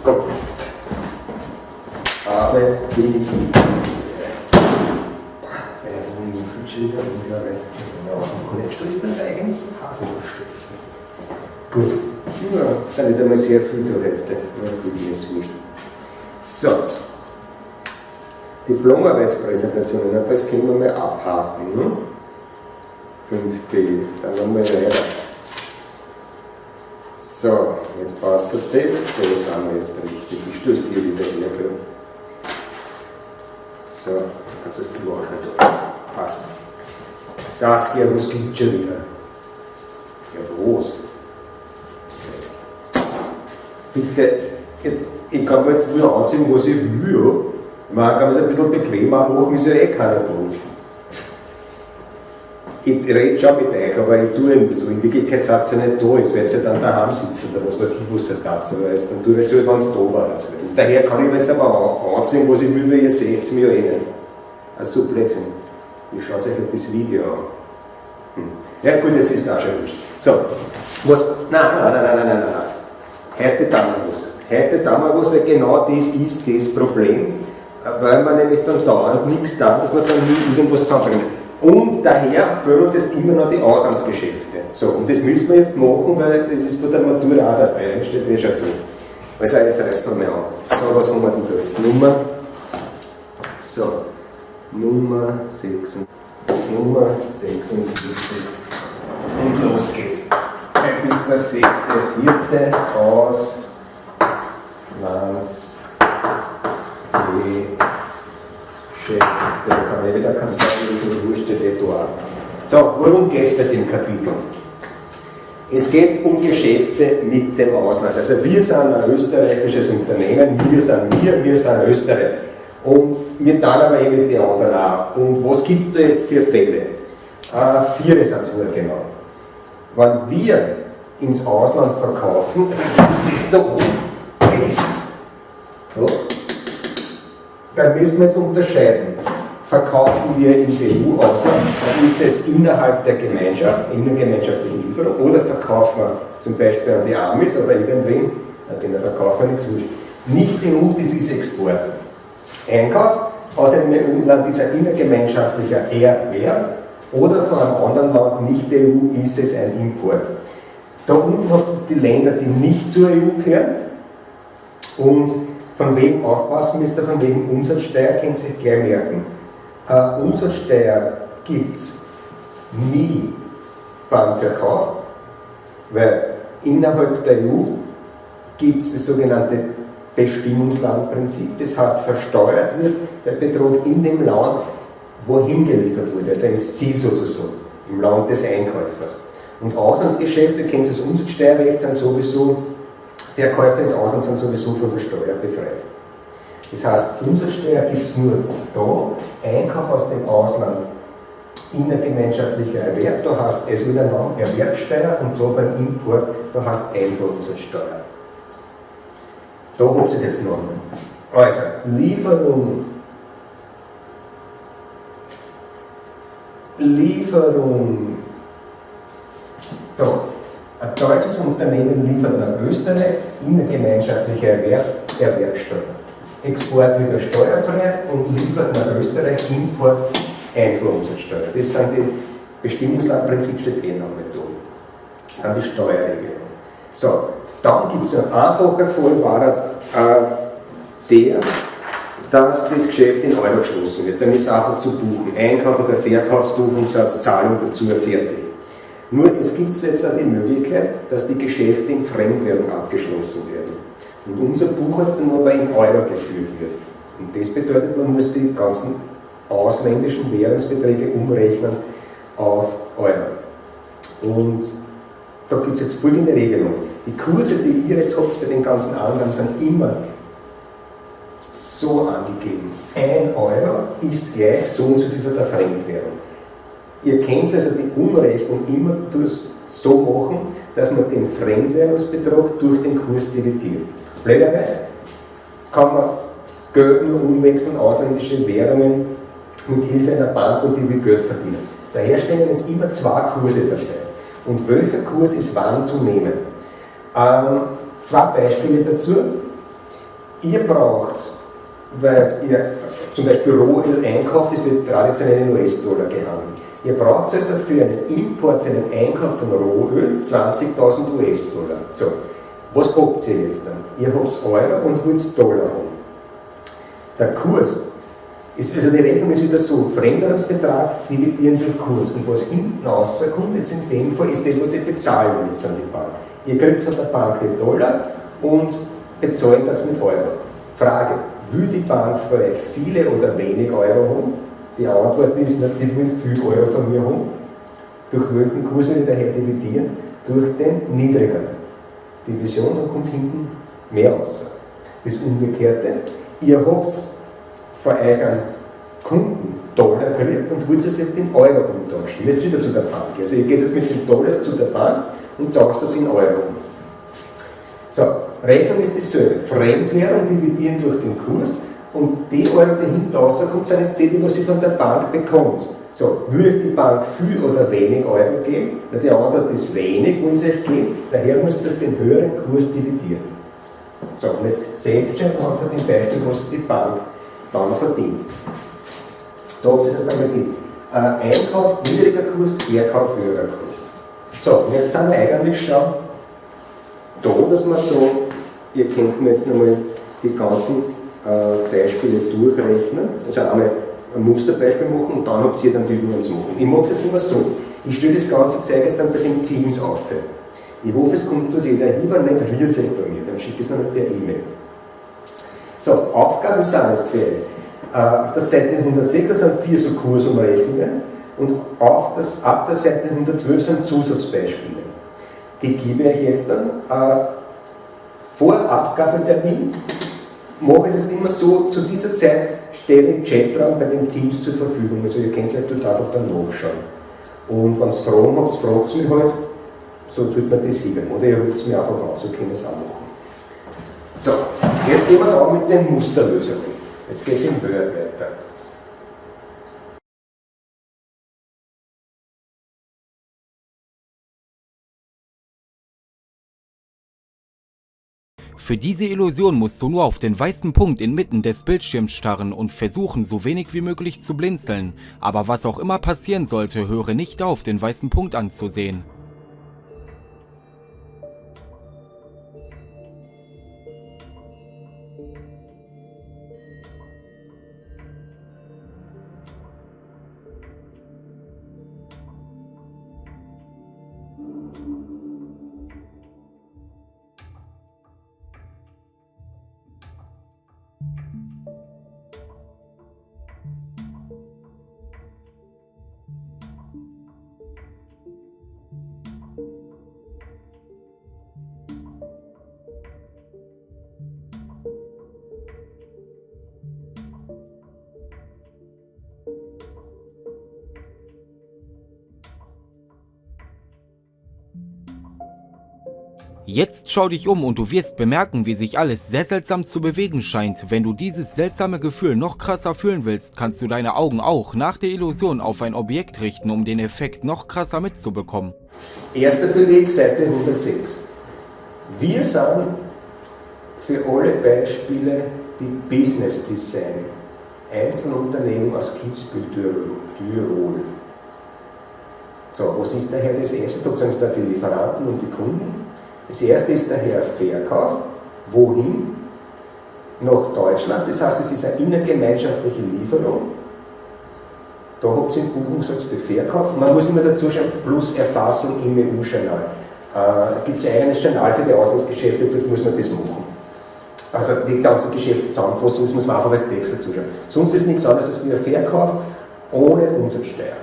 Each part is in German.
Gott. Aber wenig. So ist der eigenes Hasenverschluss. Gut. Ja, sind nicht einmal sehr viel da heute. Ja, gut, mir ist wurscht. So. Diplomarbeitspräsentationen, das können wir mal abhaken. Ne? 5b, dann haben wir weiter. So, jetzt passt das, da sind wir jetzt richtig. Ich stöße dir wieder her, gell? So, kannst du das Klo ausschneiden. Passt. Saskia, was gibt es schon wieder? Ja, was? Bitte, jetzt, ich kann mir jetzt wieder anziehen, was ich will, ja. Man kann es ein bisschen bequemer machen, ist ja eh keiner tun. Ich rede schon mit euch, aber ich tue immer so. In Wirklichkeit seid ihr nicht da, jetzt werdet ihr dann daheim sitzen, oder was weiß ich, was ihr dazu weißt. Dann tue ich jetzt halt, wenn es da war. Und daher kann ich mir jetzt aber anziehen, was ich will, weil ihr seht es mir ja eh nicht. Also so Blödsinn. Ihr schaut euch halt das Video an. Ja gut, jetzt ist es auch schon wurscht. So, was? Nein. Heute tun wir was. Heute tun wir was, weil genau das ist das Problem. Weil man nämlich dann dauernd nichts tut, dass man dann nie irgendwas zusammenbringt. Und daher fehlen uns jetzt immer noch die Auslandsgeschäfte. So, und das müssen wir jetzt machen, weil das ist bei der Matura auch dabei, das steht eh schon drin. Also jetzt reißen wir mal an. So, was haben wir denn da jetzt? Nummer 46. Und los geht's. Heute ist der 6.4. Da kann ich wieder sagen, das ist wurscht, steht eh da. So, worum geht es bei dem Kapitel? Es geht um Geschäfte mit dem Ausland. Also wir sind ein österreichisches Unternehmen, wir sind Österreich. Und wir tun aber eh mit den anderen auch. Und was gibt es da jetzt für Fälle? 4 sind es nur genau. Wenn wir ins Ausland verkaufen, also das ist das da oben, so, dann müssen wir jetzt unterscheiden. Verkaufen wir ins EU-Ausland, dann ist es innerhalb der Gemeinschaft, innergemeinschaftliche Lieferung, oder verkaufen wir zum Beispiel an die Amis oder irgendwen, an denen verkaufen wir nichts. Nicht EU, das ist Export. Einkauf aus einem EU-Land ist ein innergemeinschaftlicher Erwerb, oder von einem anderen Land, nicht EU, ist es ein Import. Da unten habt ihr die Länder, die nicht zur EU gehören, und von wem aufpassen müsst ihr, von wem Umsatzsteuer, könnt ihr sich gleich merken. Umsatzsteuer gibt es nie beim Verkauf, weil innerhalb der EU gibt es das sogenannte Bestimmungslandprinzip, das heißt, versteuert wird der Betrag in dem Land, wohin geliefert wurde, also ins Ziel sozusagen, im Land des Einkäufers. Und Auslandsgeschäfte, kennt ihr das Umsatzsteuerrecht, sind sowieso, Verkäufe ins Ausland sind sowieso von der Steuer befreit. Das heißt, Umsatzsteuer gibt es nur da, Einkauf aus dem Ausland, innergemeinschaftlicher Erwerb, da heißt es wieder Name Erwerbsteuer, und da beim Import, da heißt es Einfuhrumsatzsteuer. Da habt ihr es jetzt noch einmal. Also, Lieferung, da. Ein deutsches Unternehmen liefert nach Österreich, innergemeinschaftlicher Erwerb, Erwerbsteuer. Export wieder steuerfrei und liefert nach Österreich, Import, Einfuhrumsatzsteuer. Das sind die Bestimmungslandprinzip, steht eh noch nicht da. Dann die Steuerregelung. So, dann gibt es einen einfachen Fall, war der, dass das Geschäft in Euro geschlossen wird. Dann ist es einfach zu buchen. Einkauf oder Verkaufsbuchungssatz, Zahlung dazu, fertig. Nur es gibt jetzt auch die Möglichkeit, dass die Geschäfte in Fremdwährung abgeschlossen werden. Und unser Buchhaltung aber in Euro geführt wird. Und das bedeutet, man muss die ganzen ausländischen Währungsbeträge umrechnen auf Euro. Und da gibt es jetzt folgende Regelung. Die Kurse, die ihr jetzt habt bei den ganzen anderen, sind immer so angegeben. 1 Euro ist gleich so und so viel von der Fremdwährung. Ihr könnt also die Umrechnung immer so machen, dass man den Fremdwährungsbetrag durch den Kurs dividiert. Blöderweise kann man Geld nur umwechseln, ausländische Währungen mit Hilfe einer Bank, und die will Geld verdienen. Daher stehen jetzt immer 2 Kurse dabei. Und welcher Kurs ist wann zu nehmen? Zwei Beispiele dazu. Ihr braucht, weil ihr zum Beispiel Rohöl einkauft, das wird traditionell in US-Dollar gehandelt. Ihr braucht also für einen Import, für einen Einkauf von Rohöl 20.000 US-Dollar. So, was habt ihr jetzt dann? Ihr habt Euro und wollt Dollar haben. Der Kurs ist, also die Rechnung ist wieder so, Fremdwährungsbetrag dividieren durch Kurs. Und was hinten rauskommt, jetzt in dem Fall, ist das, was ihr bezahlen müsst an die Bank. Ihr kriegt von der Bank den Dollar und bezahlt das mit Euro. Frage, will die Bank für euch viele oder wenig Euro haben? Die Antwort ist, die will viel Euro von mir haben. Durch welchen Kurs will ich daher dividieren? Durch den niedrigeren. Division, dann kommt hinten mehr raus. Das Umgekehrte, ihr habt von euren Kunden Dollar gekriegt und wollt es jetzt in Euro umtauschen. Jetzt wieder zu der Bank. Also ihr geht jetzt mit den Dollars zu der Bank und tauscht das in Euro um. So, Rechnung ist dasselbe. Fremdwährung dividieren durch den Kurs und die Euro, die hinten rauskommt, sind jetzt die, was sie von der Bank bekommt. So, will euch die Bank viel oder wenig Euro geben? Na, die Antwort ist wenig, wollen sie euch geben, daher müsst ihr durch den höheren Kurs dividieren. So, und jetzt seht ihr schon anhand von dem Beispiel, was die Bank dann verdient. Da habt ihr jetzt einmal die Einkauf, niedriger Kurs, Verkauf, höherer Kurs. So, und jetzt sind wir eigentlich schon da, dass wir so, ihr könnt mir jetzt nochmal die ganzen Beispiele durchrechnen, also einmal ein Musterbeispiel machen und dann habt ihr dann die Übungen zu machen. Ich mache es jetzt immer so, ich stelle das ganze Zeug jetzt dann bei den Teams auf. Ich hoffe, es kommt dort jeder hin, wenn nicht, rührt sich bei mir, dann schicke ich es dann per E-Mail. So, Aufgaben sind jetzt für euch. Auf der Seite 106 sind 4 so Kursumrechnungen und ab der Seite 112 sind Zusatzbeispiele. Die gebe ich euch jetzt dann vor Abgabetermin. Mache ich es jetzt immer so, zu dieser Zeit steht im Chatraum bei den Teams zur Verfügung. Also ihr könnt es euch dort einfach dann nachschauen. Und wenn ihr Fragen habt, fragt es mich halt, so sollte man das hingehen. Oder ihr ruft es mir einfach an, so können wir es auch machen. So, jetzt gehen wir es auch mit den Musterlösungen. Jetzt geht es im Word weiter. Für diese Illusion musst du nur auf den weißen Punkt inmitten des Bildschirms starren und versuchen, so wenig wie möglich zu blinzeln. Aber was auch immer passieren sollte, höre nicht auf, den weißen Punkt anzusehen. Jetzt schau dich um und du wirst bemerken, wie sich alles sehr seltsam zu bewegen scheint. Wenn du dieses seltsame Gefühl noch krasser fühlen willst, kannst du deine Augen auch nach der Illusion auf ein Objekt richten, um den Effekt noch krasser mitzubekommen. Erster Beleg, Seite 106. Wir sind für alle Beispiele die Business Design, Einzelunternehmen aus Kitzbühel, Tirol. So, was ist daher das erste? Da sind die Lieferanten und die Kunden. Das erste ist daher Verkauf. Wohin? Nach Deutschland. Das heißt, es ist eine innergemeinschaftliche Lieferung. Da habt ihr einen Buchungssatz für Verkauf. Man muss immer dazu schauen, plus Erfassung im EU-Journal. Da gibt es ein eigenes Journal für die Auslandsgeschäfte, dort muss man das machen. Also die ganzen Geschäfte zusammenfassen, das muss man einfach als Text dazu schauen. Sonst ist nichts anderes als wie ein Verkauf ohne Umsatzsteuer.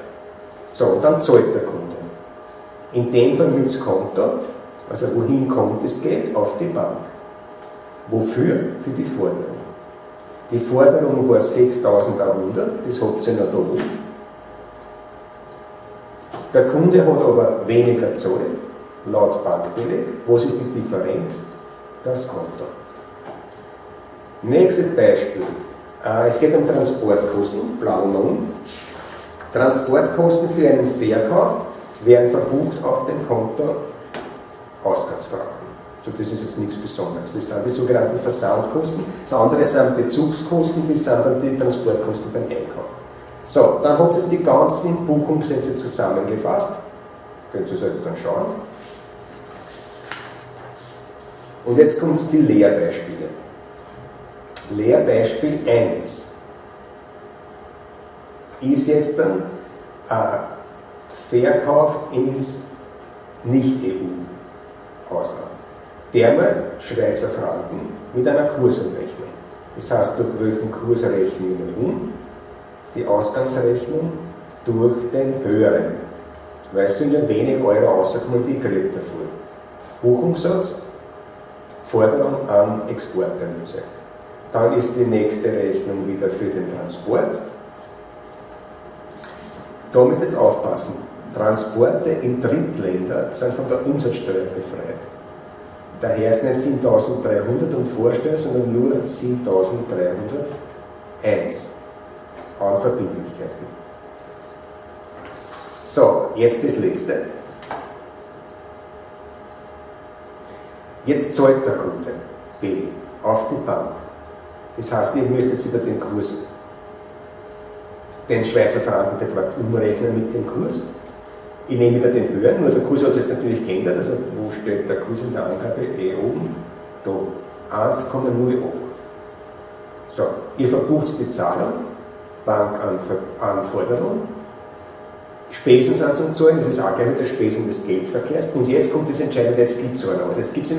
So, und dann zahlt der Kunde. In dem Fall mit dem Konto. Also wohin kommt das Geld? Auf die Bank. Wofür? Für die Forderung. Die Forderung war 6.100, das habt ihr noch da oben. Der Kunde hat aber weniger gezahlt, laut Bankbeleg. Was ist die Differenz? Das Konto. Nächstes Beispiel. Es geht um Transportkosten, blauen wir um. Transportkosten für einen Verkauf werden verbucht auf dem Konto Ausgangsfrachten. So, das ist jetzt nichts Besonderes. Das sind die sogenannten Versandkosten. Das andere sind Bezugskosten, das sind dann die Transportkosten beim Einkauf. So, dann habt ihr jetzt die ganzen Buchungssätze zusammengefasst. Könnt ihr euch jetzt dann schauen. Und jetzt kommen die Lehrbeispiele. Lehrbeispiel 1 ist jetzt dann ein Verkauf ins Nicht-EU-Ausland. Dermal Schweizer Franken mit einer Kursumrechnung. Das heißt, durch welchen Kurs rechne ich um? Die Ausgangsrechnung durch den höheren. Weil es sind ja wenig Euro rausgekommen, die ich kriege dafür. Buchungssatz, Forderung an Exporterlöse. Dann ist die nächste Rechnung wieder für den Transport. Da müsst ihr jetzt aufpassen. Transporte in Drittländer sind von der Umsatzsteuer befreit. Daher jetzt nicht 7.300 und Vorsteuer, sondern nur 7.301 an Verbindlichkeiten. So, jetzt das letzte. Jetzt zahlt der Kunde B auf die Bank. Das heißt, ihr müsst jetzt wieder den Kurs, den Schweizer Frankenbetrag umrechnen mit dem Kurs. Ich nehme wieder den höheren, nur der Kurs hat sich jetzt natürlich geändert, also wo steht der Kurs in der Angabe? Oben, da 1,08. So, ihr verbucht die Zahlung, Bankanforderung, Spesen sind zum Zahlen, das ist auch gleich mit der Spesen des Geldverkehrs. Und jetzt kommt das Entscheidende, jetzt gibt es aus. Jetzt gibt es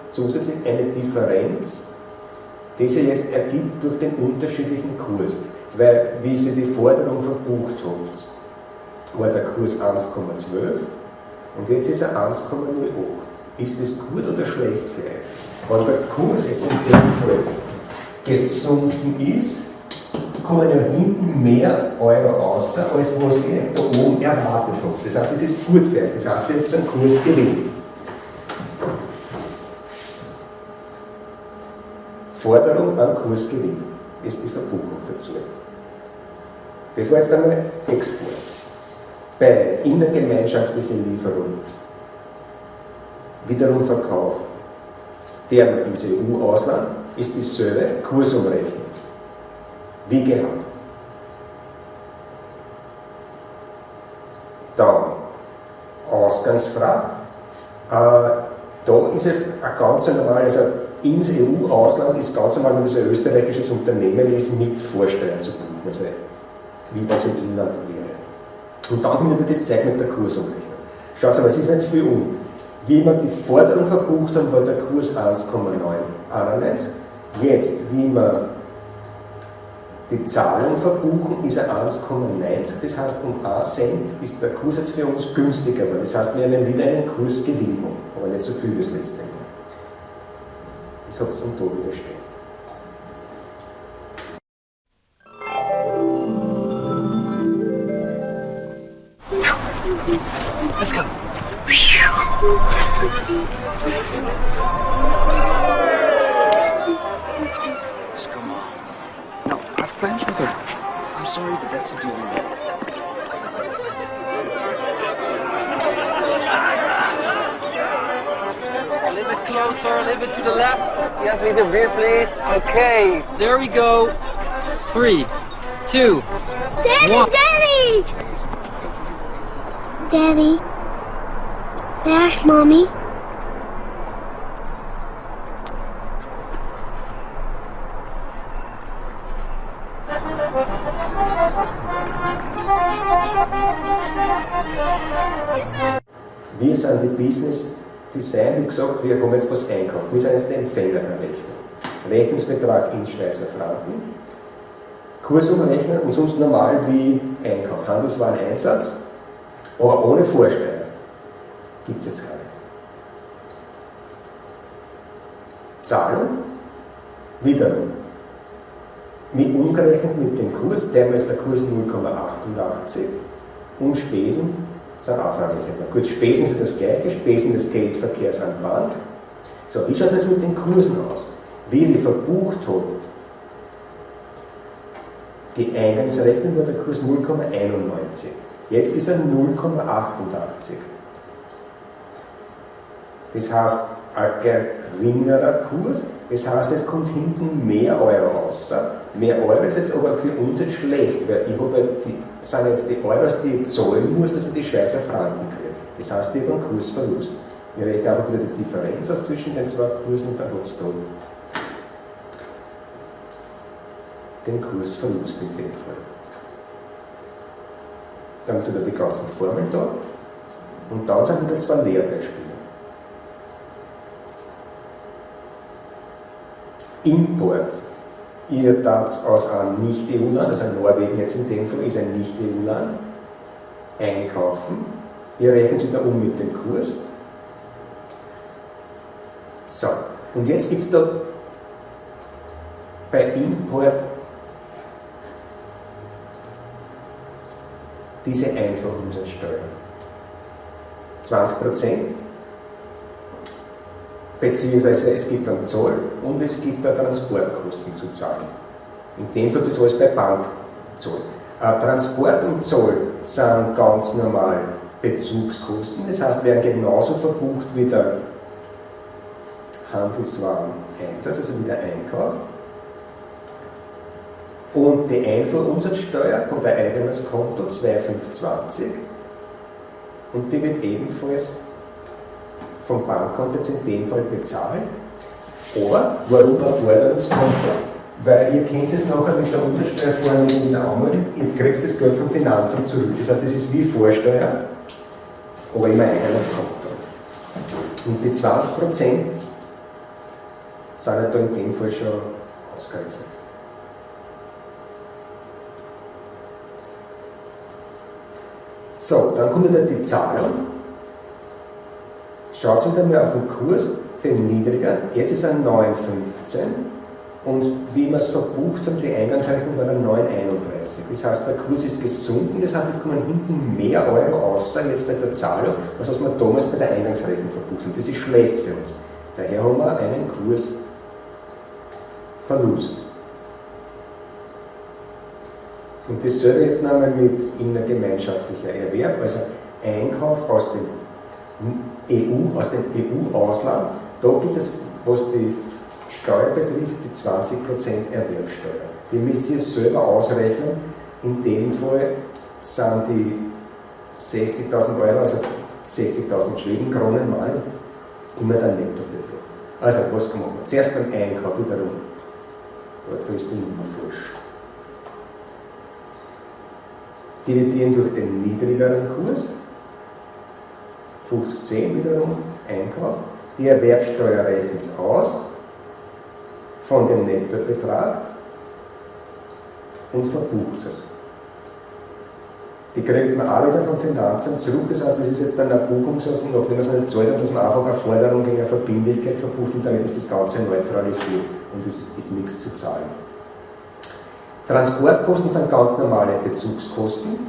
zusätzlich eine Differenz, die sich jetzt ergibt durch den unterschiedlichen Kurs. Weil, wie Sie die Forderung verbucht habt, war der Kurs 1,12 und jetzt ist er 1,08. Ist das gut oder schlecht für euch? Wenn der Kurs jetzt in dem Fall gesunken ist, kommen ja hinten mehr Euro raus, als was ihr da oben erwartet habt. Das heißt, das ist gut für euch. Das heißt, ihr habt einen Kursgewinn. Forderung an Kursgewinn ist die Verbuchung dazu. Das war jetzt einmal Export. Bei innergemeinschaftlicher Lieferung, wiederum Verkauf, der ins EU-Ausland, ist dieselbe Kursumrechnung. Wie gehabt. Dann Ausgangsfracht. Da ist jetzt ein ganz normal, also ins EU-Ausland ist ganz normal, wenn das ein österreichisches Unternehmen ist, mit Vorsteuern zu buchen, also wie das im Inland wäre. Und dann kommt wieder das Zeug mit der Kursumrechnung. Schaut mal, es ist nicht viel um. Wie wir die Forderung verbucht haben, war der Kurs 1,991. Jetzt, wie wir die Zahlung verbuchen, ist er 1,90. Das heißt, um 1 Cent ist der Kurs jetzt für uns günstiger. Das heißt, wir haben wieder einen Kursgewinn, aber nicht so viel wie das letzte Mal. Das hat es dann da wieder stehen. Let's go. Come on. No, our friends with us. I'm sorry, but that's the deal we made. A little bit closer, a little bit to the left. Yes, need a beer, please. Okay. There we go. 3, 2, Daddy, 1. Daddy! Daddy, there's Mommy. Wir sind die Business Design, wie gesagt, wir haben jetzt was einkauft. Wir sind jetzt der Empfänger der Rechnung. Rechnungsbetrag in Schweizer Franken, Kursumrechnen und sonst normal wie Einkauf. Handelswareneinsatz, aber ohne Vorsteuer. Gibt es jetzt keine. Zahlung, wiederum. Mit umgerechnet mit dem Kurs, der ist der Kurs 0,88 und Spesen sind auch verrechnet. Gut, Spesen für das Gleiche, Spesen des Geldverkehrs an Bank. So, wie schaut es jetzt mit den Kursen aus? Wie ich verbucht habe, die Eingangsrechnung war der Kurs 0,91. Jetzt ist er 0,88. Das heißt, ein geringerer Kurs. Das heißt, es kommt hinten mehr Euro raus. Mehr Euro ist jetzt aber für uns jetzt schlecht, weil ich habe sind jetzt die Euros, die ich zahlen muss, dass ich die Schweizer Franken kriege. Das heißt, ich habe einen Kursverlust. Ich rechne einfach wieder die Differenz aus zwischen den zwei Kursen und dann habe ich da den Kursverlust in dem Fall. Dann sind wieder die ganzen Formeln da und dann sind wieder zwei Lehrbeispiele. Import. Ihr tat aus einem Nicht-EU-Land, also Norwegen jetzt in dem Fall ist ein Nicht-EU-Land, einkaufen. Ihr rechnet wieder um mit dem Kurs. So, und jetzt gibt es da bei Import diese Einfachumsatzsteuer. 20%, beziehungsweise es gibt einen Zoll und es gibt auch Transportkosten zu zahlen. In dem Fall ist alles bei Bankzoll. Transport und Zoll sind ganz normal Bezugskosten, das heißt, werden genauso verbucht wie der Handelswareneinsatz, also wie der Einkauf. Und die Einfuhrumsatzsteuer hat ein eigenes Konto, 2520, und die wird ebenfalls vom Bankkonto jetzt in dem Fall bezahlt. Aber warum ein Forderungskonto? Weil ihr könnt es nachher mit der Umsatzsteuervornehmung wieder anmelden, ihr kriegt das Geld vom Finanzamt zurück. Das heißt, es ist wie Vorsteuer, aber immer ein eigenes Konto. Und die 20% sind halt da in dem Fall schon ausgerechnet. So, dann kommt wieder die Zahlung. Schaut euch einmal auf den Kurs, den niedrigen. Jetzt ist er 9,15 und wie wir es verbucht haben, die Eingangsrechnung war dann 9,31. Das heißt, der Kurs ist gesunken, das heißt, jetzt kommen hinten mehr Euro raus, jetzt bei der Zahlung, als was wir damals bei der Eingangsrechnung verbucht haben. Das ist schlecht für uns. Daher haben wir einen Kursverlust. Und dasselbe jetzt nochmal mit innergemeinschaftlicher Erwerb, also Einkauf aus dem EU-Ausland. Da gibt es, was die Steuer betrifft, die 20% Erwerbsteuer. Die müsst ihr selber ausrechnen. In dem Fall sind die 60.000 Euro, also 60.000 Schwedenkronen mal, immer der Nettobetrag. Also, was kann man machen? Zuerst beim Einkauf wiederum. Da ist die Nummer falsch. Dividieren durch den niedrigeren Kurs, 50,10 wiederum, Einkauf. Die Erwerbsteuer rechnet es aus von dem Nettobetrag und verbucht es. Die kriegt man auch wieder vom Finanzamt zurück, das heißt, das ist jetzt dann ein Buchungssatz, und nachdem man es nicht zahlt, dass man einfach eine Forderung gegen eine Verbindlichkeit verbucht und damit ist das Ganze neutralisiert und es ist nichts zu zahlen. Transportkosten sind ganz normale Bezugskosten.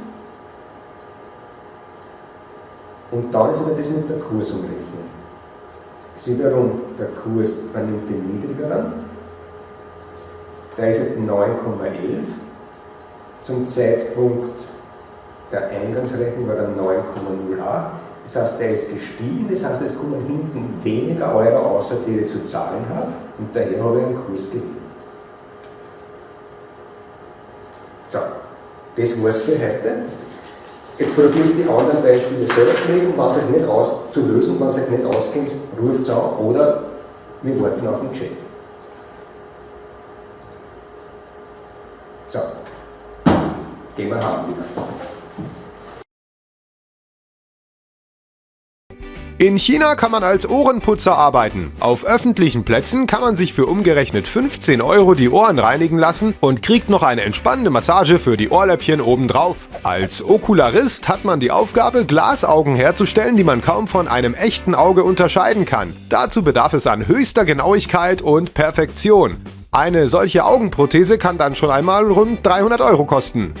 Und dann ist wieder das mit der Kursumrechnung. Das ist wiederum der Kurs, man nimmt den niedrigeren. Der ist jetzt 9,11. Zum Zeitpunkt der Eingangsrechnung war er 9,08. Das heißt, der ist gestiegen. Das heißt, es kommen hinten weniger Euro, außer die ich zu zahlen habe. Und daher habe ich einen Kurs gegeben. So, das war's für heute. Jetzt probiert die anderen Beispiele selber zu lesen. Wenn es euch nicht auszulösen, wenn es euch nicht auskennt, ruft es an oder wir warten auf den Chat. So, gehen wir heim wieder. In China kann man als Ohrenputzer arbeiten. Auf öffentlichen Plätzen kann man sich für umgerechnet 15 € die Ohren reinigen lassen und kriegt noch eine entspannende Massage für die Ohrläppchen obendrauf. Als Okularist hat man die Aufgabe, Glasaugen herzustellen, die man kaum von einem echten Auge unterscheiden kann. Dazu bedarf es an höchster Genauigkeit und Perfektion. Eine solche Augenprothese kann dann schon einmal rund 300 € kosten.